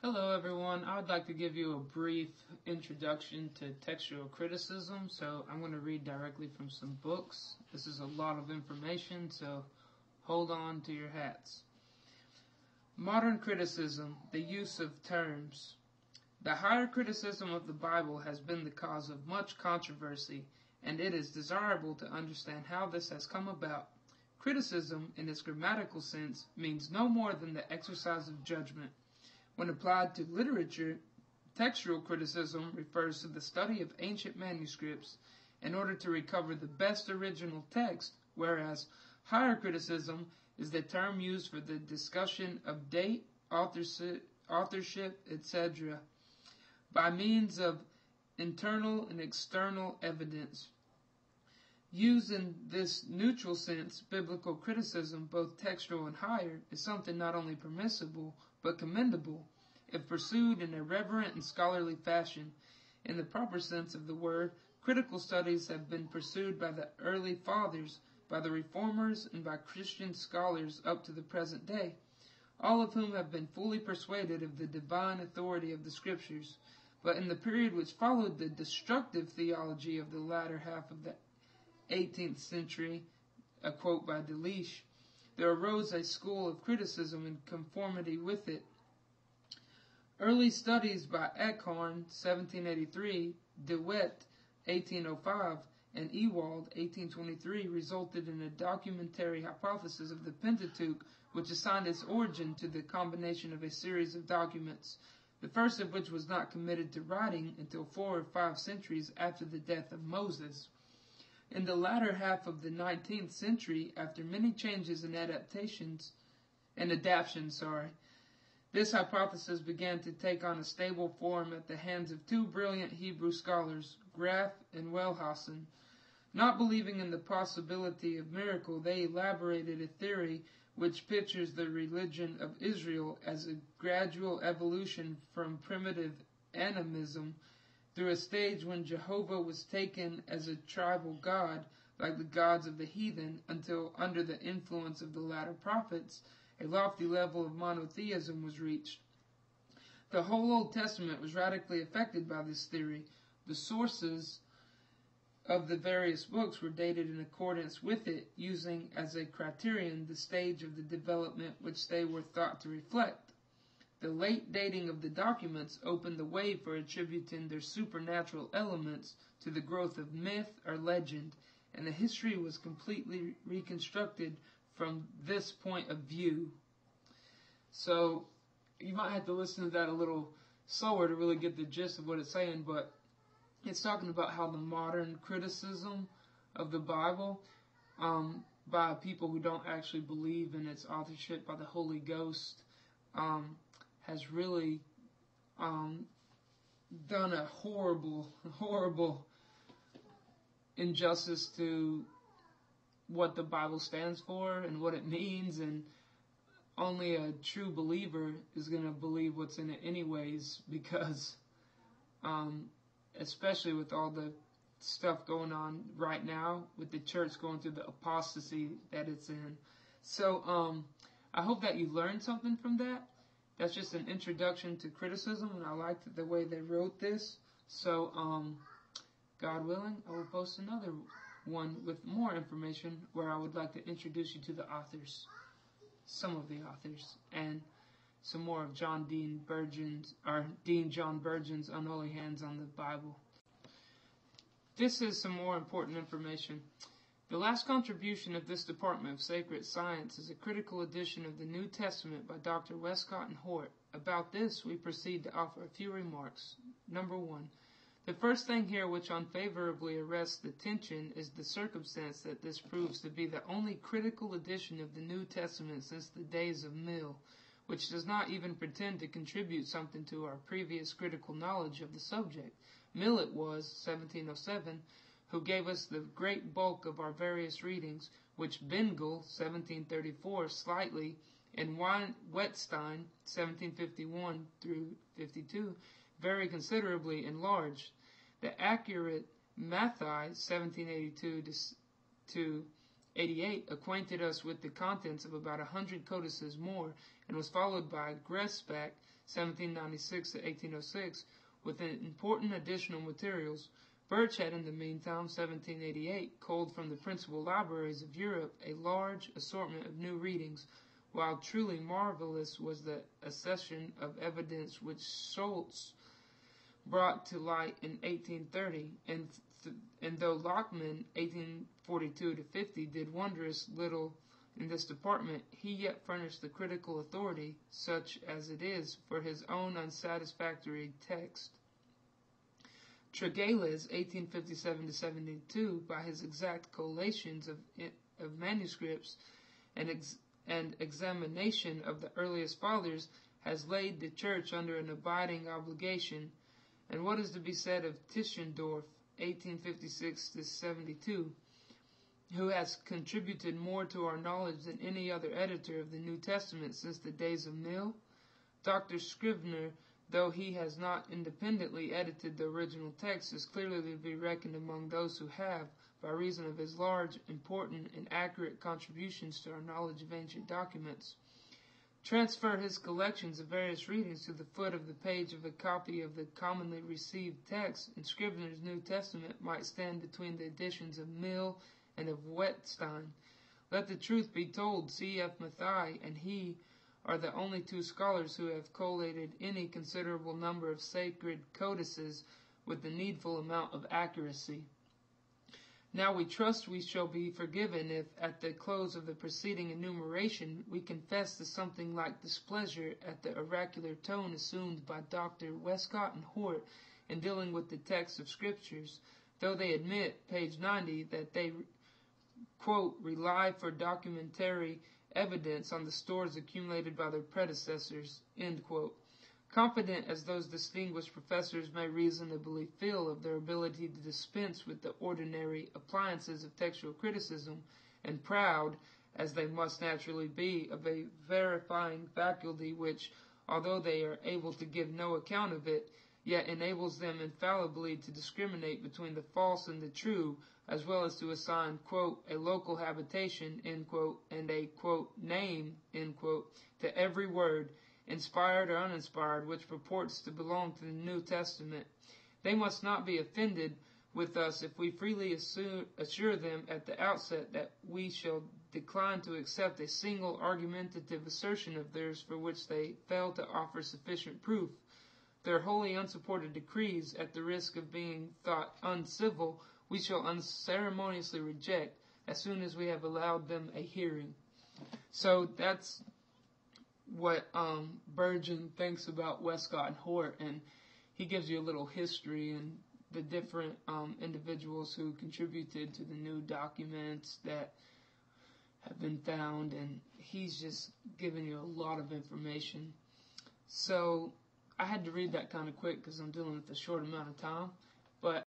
Hello everyone, I would like to give you a brief introduction to textual criticism, so I'm going to read directly from some books. This is a lot of information, so hold on to your hats. Modern criticism, the use of terms. The higher criticism of the Bible has been the cause of much controversy, and it is desirable to understand how this has come about. Criticism, in its grammatical sense, means no more than the exercise of judgment. When applied to literature, textual criticism refers to the study of ancient manuscripts in order to recover the best original text, whereas higher criticism is the term used for the discussion of date, authorship, etc., by means of internal and external evidence. Used in this neutral sense, biblical criticism, both textual and higher, is something not only permissible, but commendable, if pursued in a reverent and scholarly fashion. In the proper sense of the word, critical studies have been pursued by the early fathers, by the reformers, and by Christian scholars up to the present day, all of whom have been fully persuaded of the divine authority of the Scriptures. But in the period which followed the destructive theology of the latter half of the 18th century, a quote by Delitzsch, there arose a school of criticism in conformity with it. Early studies by Eckhorn, 1783, DeWitt, 1805, and Ewald, 1823, resulted in a documentary hypothesis of the Pentateuch, which assigned its origin to the combination of a series of documents, the first of which was not committed to writing until 4 or 5 centuries after the death of Moses. In the latter half of the 19th century, after many changes and adaptations, this hypothesis began to take on a stable form at the hands of two brilliant Hebrew scholars, Graf and Wellhausen. Not believing in the possibility of miracle, they elaborated a theory which pictures the religion of Israel as a gradual evolution from primitive animism through a stage when Jehovah was taken as a tribal god, like the gods of the heathen, until, under the influence of the latter prophets, a lofty level of monotheism was reached. The whole Old Testament was radically affected by this theory. The sources of the various books were dated in accordance with it, using as a criterion the stage of the development which they were thought to reflect. The late dating of the documents opened the way for attributing their supernatural elements to the growth of myth or legend, and the history was completely reconstructed from this point of view. So, you might have to listen to that a little slower to really get the gist of what it's saying, but it's talking about how the modern criticism of the Bible by people who don't actually believe in its authorship by the Holy Ghost has really done a horrible injustice to what the Bible stands for and what it means, and only a true believer is going to believe what's in it anyways, because especially with all the stuff going on right now with the church going through the apostasy that it's in. So I hope that you learned something from that. That's just an introduction to criticism, and I liked the way they wrote this. So, God willing, I will post another one with more information where I would like to introduce you to the authors, some of the authors, and some more of Dean John Burgeon's Unholy Hands on the Bible. This is some more important information. The last contribution of this department of sacred science is a critical edition of the New Testament by Dr. Westcott and Hort. About this, we proceed to offer a few remarks. Number 1. The first thing here which unfavorably arrests attention is the circumstance that this proves to be the only critical edition of the New Testament since the days of Mill, which does not even pretend to contribute something to our previous critical knowledge of the subject. Mill it was, 1707, who gave us the great bulk of our various readings, which Bengel, 1734, slightly, and Wettstein, 1751 through 52, very considerably enlarged. The accurate Mathai, 1782 to 1788 acquainted us with the contents of about 100 codices more, and was followed by Grespach, 1796 to 1806, with important additional materials. Birch had in the meantime, 1788, culled from the principal libraries of Europe a large assortment of new readings, while truly marvelous was the accession of evidence which Schultz brought to light in 1830, and though Lockman, 1842 to 50, did wondrous little in this department, he yet furnished the critical authority, such as it is, for his own unsatisfactory text. Tregelles, 1857 to 72, by his exact collations of manuscripts and examination of the earliest fathers, has laid the Church under an abiding obligation. And what is to be said of Tischendorf, 1856 to 72, who has contributed more to our knowledge than any other editor of the New Testament since the days of Mill? Dr. Scrivener, though he has not independently edited the original text, is clearly to be reckoned among those who have, by reason of his large, important, and accurate contributions to our knowledge of ancient documents. Transfer his collections of various readings to the foot of the page of a copy of the commonly received text, and Scrivener's New Testament might stand between the editions of Mill and of Wettstein. Let the truth be told, C.F. Mathai and he are the only two scholars who have collated any considerable number of sacred codices with the needful amount of accuracy. Now we trust we shall be forgiven if, at the close of the preceding enumeration, we confess to something like displeasure at the oracular tone assumed by Dr. Westcott and Hort in dealing with the text of Scriptures, though they admit, page 90, that they, quote, rely for documentary evidence on the stores accumulated by their predecessors, end quote. Confident as those distinguished professors may reasonably feel of their ability to dispense with the ordinary appliances of textual criticism, and proud, as they must naturally be, of a verifying faculty which, although they are able to give no account of it, yet enables them infallibly to discriminate between the false and the true, as well as to assign, quote, a local habitation, end quote, and a, quote, name, end quote, to every word, inspired or uninspired, which purports to belong to the New Testament. They must not be offended with us if we freely assure them at the outset that we shall decline to accept a single argumentative assertion of theirs for which they fail to offer sufficient proof. Their wholly unsupported decrees, at the risk of being thought uncivil, we shall unceremoniously reject as soon as we have allowed them a hearing. So that's what Burgeon thinks about Westcott and Hort, and he gives you a little history and the different individuals who contributed to the new documents that have been found, and he's just giving you a lot of information. So I had to read that kind of quick because I'm dealing with a short amount of time, but